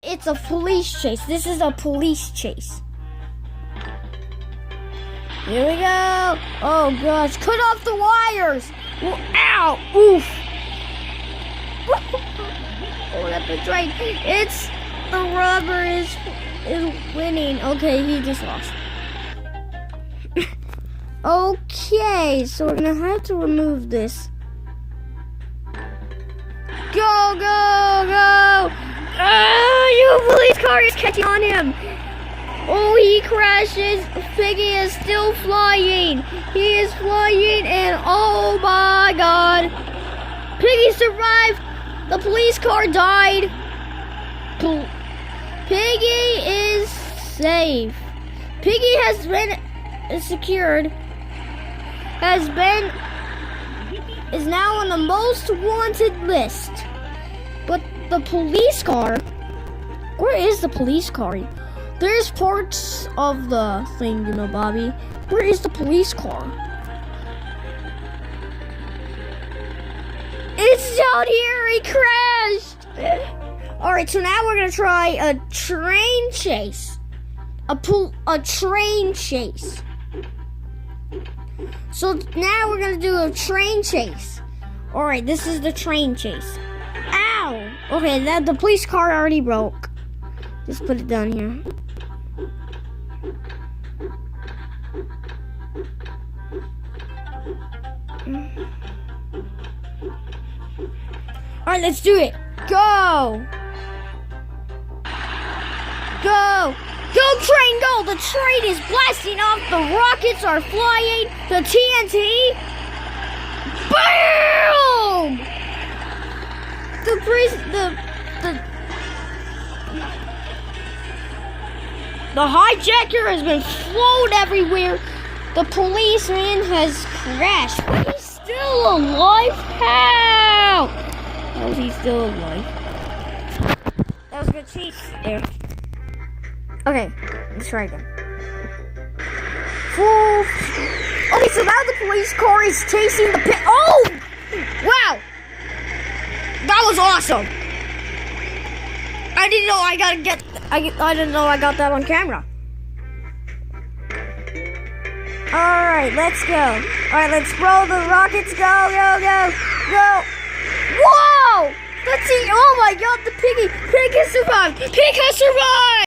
it's a police chase. This is a police chase. Here we go. Oh gosh, cut off the wires. Ow, oof. Oh, that's right. It's the rubber is winning. Okay, he just lost. Okay, so we're gonna have to remove this. Go, go, go! Your police car is catching on him. Oh, he crashes. Piggy is still flying. He is flying, and oh my God, Piggy survived. The police car died. Piggy is safe. Piggy has been secured. Is now on the most wanted list. But the police car, where is the police car? There's parts of the thing, Bobby. Where is the police car? It's down here. He crashed. Alright, so now we're gonna try a train chase. A train chase. So now we're gonna do a train chase. Alright, this is the train chase. Ow! Okay, the police car already broke. Just put it down here. Alright, let's do it. Go! Go! Go, train, go! The train is blasting off. The rockets are flying. The TNT. BAM! The hijacker has been flown everywhere. The policeman has crashed. But he's still alive. How? How is he still alive? That was a good chase there. Okay, let's try again. Okay, so now the police car is chasing the pit. Oh! Wow! That was awesome! I didn't know I didn't know I got that on camera. Alright, let's go. Alright, let's roll the rockets. Go, go, go, go. Whoa! Let's see. Oh my God, the pig has survived. Pig has survived!